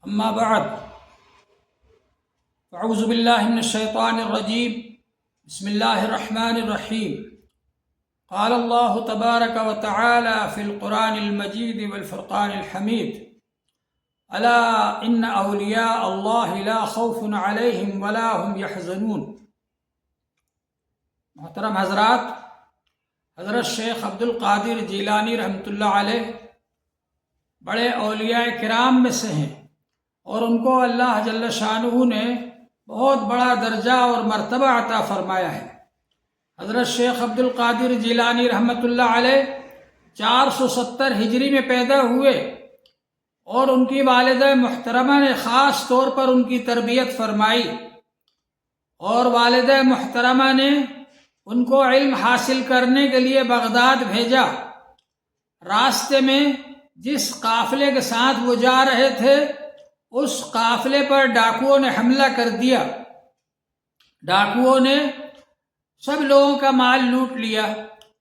أما بعد فأعوذ بالله من الشيطان الرجيم بسم الله الرحمن الرحيم قال الله تبارك وتعالى في القرآن المجيد والفرقان الحميد ألا إن أولياء الله لا خوف عليهم ولا هم يحزنون۔ محترم حضرات، حضرت شیخ عبد القادر جیلانی رحمۃ اللہ علیہ بڑے اولیاء کرام میں سے ہیں اور ان کو اللہ جل شانہ نے بہت بڑا درجہ اور مرتبہ عطا فرمایا ہے۔ حضرت شیخ عبد القادر جیلانی رحمۃ اللہ علیہ 470 ہجری میں پیدا ہوئے اور ان کی والدہ محترمہ نے خاص طور پر ان کی تربیت فرمائی اور والدہ محترمہ نے ان کو علم حاصل کرنے کے لیے بغداد بھیجا۔ راستے میں جس قافلے کے ساتھ وہ جا رہے تھے اس قافلے پر ڈاکوؤں نے حملہ کر دیا۔ ڈاکوؤں نے سب لوگوں کا مال لوٹ لیا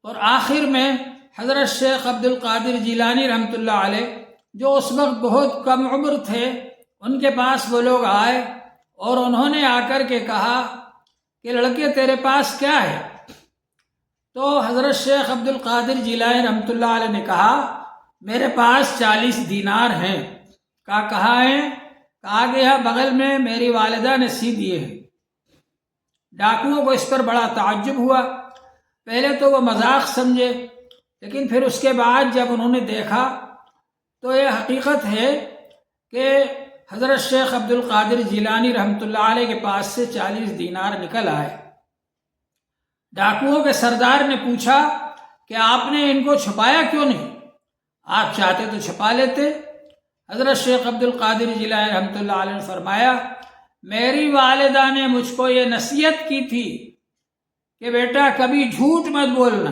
اور آخر میں حضرت شیخ عبد القادر جیلانی رحمۃ اللہ علیہ جو اس وقت بہت کم عمر تھے، ان کے پاس وہ لوگ آئے اور انہوں نے آ کر کے کہا کہ لڑکے تیرے پاس کیا ہے؟ تو حضرت شیخ عبد القادر جیلانی رحمۃ اللہ علیہ نے کہا میرے پاس 40 دینار ہیں۔ کہاں ہیں؟ کہا گیا بغل میں میری والدہ نے سی دیے ہیں۔ ڈاکوؤں کو اس پر بڑا تعجب ہوا، پہلے تو وہ مذاق سمجھے، لیکن پھر اس کے بعد جب انہوں نے دیکھا تو یہ حقیقت ہے کہ حضرت شیخ عبد القادر جیلانی رحمۃ اللہ علیہ کے پاس سے 40 دینار نکل آئے۔ ڈاکوؤں کے سردار نے پوچھا کہ آپ نے ان کو چھپایا کیوں نہیں؟ آپ چاہتے تو چھپا لیتے۔ حضرت شیخ عبد القادر جیلانی رحمۃ اللہ علیہ نے فرمایا میری والدہ نے مجھ کو یہ نصیحت کی تھی کہ بیٹا کبھی جھوٹ مت بولنا،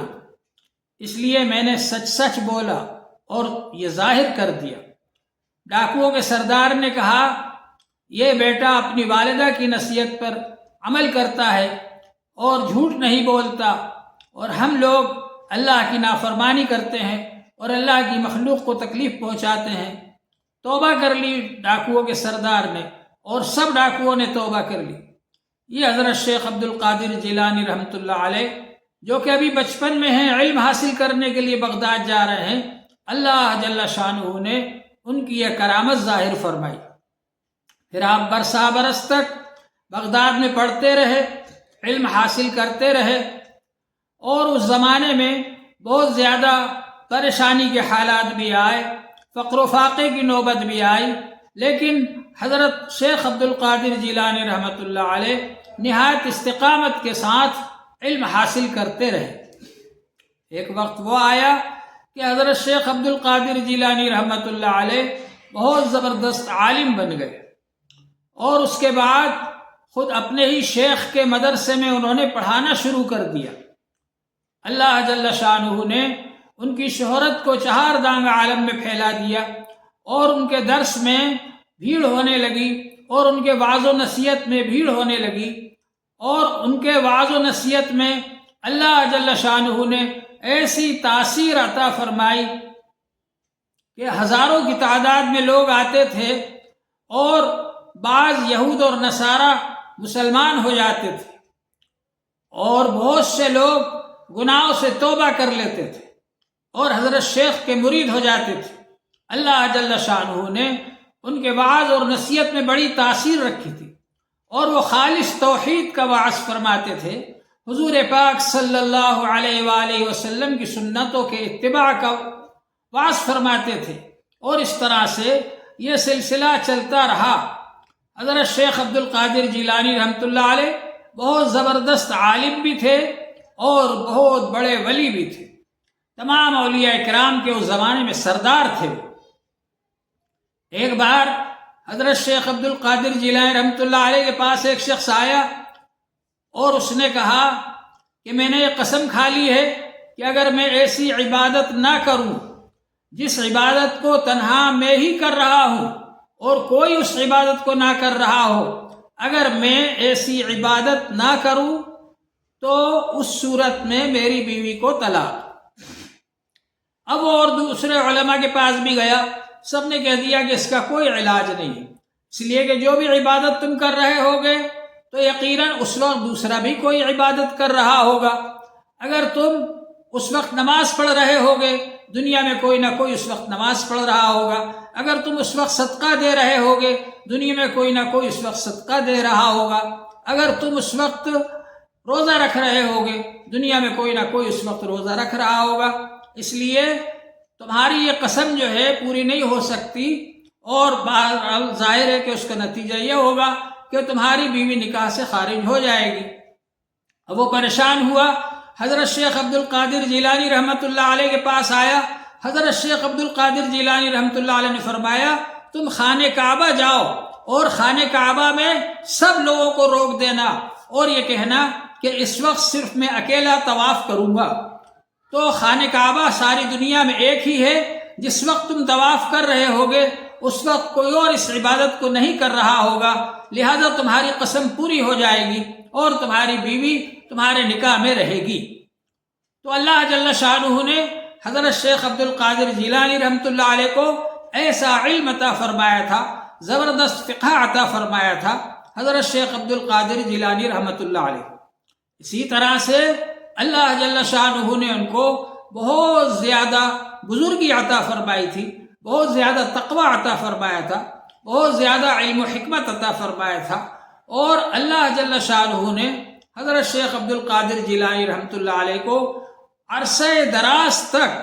اس لیے میں نے سچ سچ بولا اور یہ ظاہر کر دیا۔ ڈاکوؤں کے سردار نے کہا یہ بیٹا اپنی والدہ کی نصیحت پر عمل کرتا ہے اور جھوٹ نہیں بولتا، اور ہم لوگ اللہ کی نافرمانی کرتے ہیں اور اللہ کی مخلوق کو تکلیف پہنچاتے ہیں۔ توبہ کر لی ڈاکوؤں کے سردار نے اور سب ڈاکوؤں نے توبہ کر لی۔ یہ حضرت شیخ عبد القادر جیلانی رحمۃ اللہ علیہ جو کہ ابھی بچپن میں ہیں، علم حاصل کرنے کے لیے بغداد جا رہے ہیں، اللہ جل شانہ نے ان کی یہ کرامت ظاہر فرمائی۔ پھر آپ برسا برس تک بغداد میں پڑھتے رہے، علم حاصل کرتے رہے، اور اس زمانے میں بہت زیادہ پریشانی کے حالات بھی آئے، فقر و فاقے کی نوبت بھی آئی، لیکن حضرت شیخ عبد القادر جیلانی رحمۃ اللہ علیہ نہایت استقامت کے ساتھ علم حاصل کرتے رہے۔ ایک وقت وہ آیا کہ حضرت شیخ عبد القادر جیلانی رحمۃ اللہ علیہ بہت زبردست عالم بن گئے، اور اس کے بعد خود اپنے ہی شیخ کے مدرسے میں انہوں نے پڑھانا شروع کر دیا۔ اللہ جل شانہ نے ان کی شہرت کو 4 دانگ عالم میں پھیلا دیا، اور ان کے درس میں بھیڑ ہونے لگی اور ان کے وعظ و نصیحت میں بھیڑ ہونے لگی، اور ان کے وعظ و نصیحت میں اللہ جل شانہ نے ایسی تاثیر عطا فرمائی کہ ہزاروں کی تعداد میں لوگ آتے تھے، اور بعض یہود اور نصارہ مسلمان ہو جاتے تھے، اور بہت سے لوگ گناہوں سے توبہ کر لیتے تھے اور حضرت شیخ کے مرید ہو جاتے تھے۔ اللہ جل شانہ نے ان کے وعظ اور نصیحت میں بڑی تاثیر رکھی تھی، اور وہ خالص توحید کا وعظ فرماتے تھے، حضور پاک صلی اللہ علیہ وآلہ وسلم کی سنتوں کے اتباع کا وعظ فرماتے تھے، اور اس طرح سے یہ سلسلہ چلتا رہا۔ حضرت شیخ عبد القادر جیلانی رحمۃ اللہ علیہ بہت زبردست عالم بھی تھے اور بہت بڑے ولی بھی تھے، تمام اولیاء کرام کے اس زمانے میں سردار تھے۔ ایک بار حضرت شیخ عبد القادر جیلانی رحمۃ اللہ علیہ کے پاس ایک شخص آیا اور اس نے کہا کہ میں نے یہ قسم کھا لی ہے کہ اگر میں ایسی عبادت نہ کروں جس عبادت کو تنہا میں ہی کر رہا ہوں اور کوئی اس عبادت کو نہ کر رہا ہو، اگر میں ایسی عبادت نہ کروں تو اس صورت میں میری بیوی کو طلاق۔ اب وہ اور دوسرے علماء کے پاس بھی گیا، سب نے کہہ دیا کہ اس کا کوئی علاج نہیں، اس لیے کہ جو بھی عبادت تم کر رہے ہوگے تو یقیناً اس وقت دوسرا بھی کوئی عبادت کر رہا ہوگا. اگر تم اس وقت نماز پڑھ رہے ہوگے دنیا میں کوئی نہ کوئی اس وقت نماز پڑھ رہا ہوگا. اگر تم اس وقت صدقہ دے رہے ہوگے دنیا میں کوئی نہ کوئی اس وقت صدقہ دے رہا ہوگا. اگر تم اس وقت روزہ رکھ رہے ہوگے دنیا میں کوئی نہ کوئی اس وقت روزہ رکھ رہا ہوگا. اس لیے تمہاری یہ قسم جو ہے پوری نہیں ہو سکتی، اور ظاہر ہے کہ اس کا نتیجہ یہ ہوگا کہ تمہاری بیوی نکاح سے خارج ہو جائے گی. اب وہ پریشان ہوا، حضرت شیخ عبد القادر جیلانی رحمۃ اللہ علیہ کے پاس آیا. حضرت شیخ عبد القادر جیلانی رحمۃ اللہ علیہ نے فرمایا تم خانہ کعبہ جاؤ اور خانہ کعبہ میں سب لوگوں کو روک دینا اور یہ کہنا کہ اس وقت صرف میں اکیلا طواف کروں گا. تو خانہ کعبہ ساری دنیا میں ایک ہی ہے. جس وقت تم طواف کر رہے ہوگے اس وقت کوئی اور اس عبادت کو نہیں کر رہا ہوگا، لہذا تمہاری قسم پوری ہو جائے گی اور تمہاری بیوی تمہارے نکاح میں رہے گی. تو اللہ جل شانہ نے حضرت شیخ عبد القادر جیلانی رحمۃ اللہ علیہ کو ایسا علم عطا فرمایا تھا، زبردست فقہ عطا فرمایا تھا حضرت شیخ عبد القادر جیلانی رحمۃ اللہ علیہ. اسی طرح سے اللہ جل شانہ نے ان کو بہت زیادہ بزرگی عطا فرمائی تھی، بہت زیادہ تقوی عطا فرمایا تھا، بہت زیادہ علم و حکمت عطا فرمایا تھا. اور اللہ جل شانہ نے حضرت شیخ عبد القادر جیلانی رحمۃ اللہ علیہ کو عرصہ دراز تک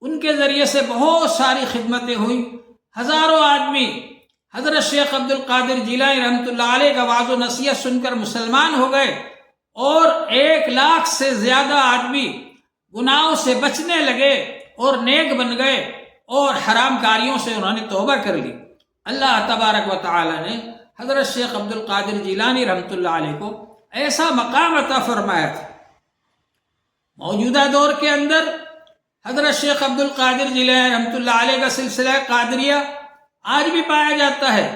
ان کے ذریعے سے بہت ساری خدمتیں ہوئیں. ہزاروں آدمی حضرت شیخ عبد القادر جیلانی رحمۃ اللہ علیہ کا وعظ و نصیحت سن کر مسلمان ہو گئے، اور 1,00,000 سے زیادہ آدمی گناہوں سے بچنے لگے اور نیک بن گئے اور حرام کاریوں سے انہوں نے توبہ کر لی. اللہ تبارک و تعالی نے حضرت شیخ عبد القادر جیلانی رحمۃ اللہ علیہ کو ایسا مقام عطا فرمایا تھا. موجودہ دور کے اندر حضرت شیخ عبد القادر جیلانی رحمۃ اللہ علیہ کا سلسلہ قادریہ آج بھی پایا جاتا ہے،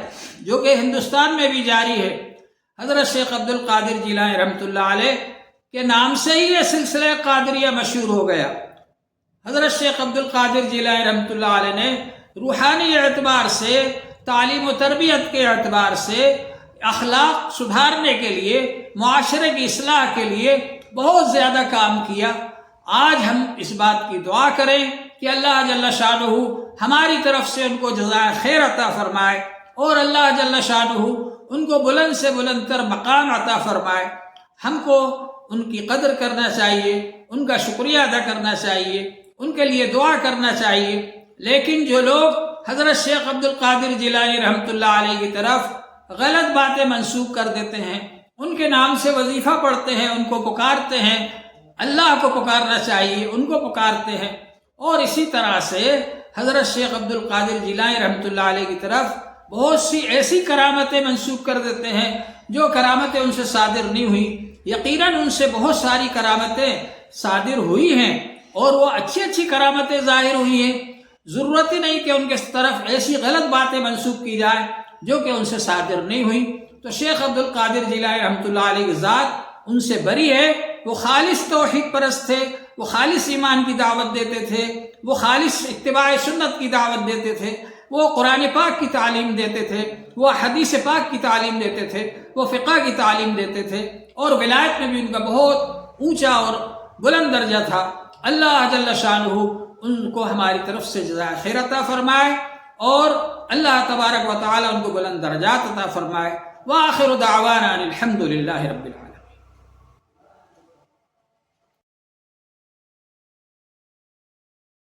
جو کہ ہندوستان میں بھی جاری ہے. حضرت شیخ عبد القادر جیلانی رحمۃ اللہ علیہ کے نام سے ہی یہ سلسلہ قادریہ مشہور ہو گیا. حضرت شیخ عبد القادر جیلانی رحمۃ اللہ علیہ نے روحانی اعتبار سے، تعلیم و تربیت کے اعتبار سے، اخلاق سدھارنے کے لیے، معاشرے کی اصلاح کے لیے بہت زیادہ کام کیا. آج ہم اس بات کی دعا کریں کہ اللہ جل شانہ ہماری طرف سے ان کو جزائے خیر عطا فرمائے، اور اللہ جل شانہ ان کو بلند سے بلند تر مقام عطا فرمائے. ہم کو ان کی قدر کرنا چاہیے، ان کا شکریہ ادا کرنا چاہیے، ان کے لیے دعا کرنا چاہیے. لیکن جو لوگ حضرت شیخ عبد القادر جیلانی رحمۃ اللہ علیہ کی طرف غلط باتیں منسوب کر دیتے ہیں، ان کے نام سے وظیفہ پڑھتے ہیں، ان کو پکارتے ہیں، اللہ کو پکارنا چاہیے، ان کو پکارتے ہیں، اور اسی طرح سے حضرت شیخ عبد القادر جیلانی رحمۃ اللہ علیہ کی طرف بہت سی ایسی کرامتیں منسوب کر دیتے ہیں جو کرامتیں ان سے صادر نہیں ہوئی. یقیناً ان سے بہت ساری کرامتیں صادر ہوئی ہیں اور وہ اچھی اچھی کرامتیں ظاہر ہوئی ہیں. ضرورت ہی نہیں کہ ان کے طرف ایسی غلط باتیں منسوب کی جائیں جو کہ ان سے صادر نہیں ہوئی. تو شیخ عبد القادر جیلانی رحمۃ اللہ علیہ کی ذات ان سے بری ہے. وہ خالص توحید پرست تھے، وہ خالص ایمان کی دعوت دیتے تھے، وہ خالص اتباع سنت کی دعوت دیتے تھے، وہ قرآن پاک کی تعلیم دیتے تھے، وہ حدیث پاک کی تعلیم دیتے تھے، وہ فقہ کی تعلیم دیتے تھے، اور ولایت میں بھی ان کا بہت اونچا اور بلند درجہ تھا. اللہ جل شانہ ان کو ہماری طرف سے جزائے خیر عطا فرمائے، اور اللہ تبارک و تعالی ان کو بلند درجات عطا فرمائے. وآخر دعوانا الحمد للہ رب العالمین.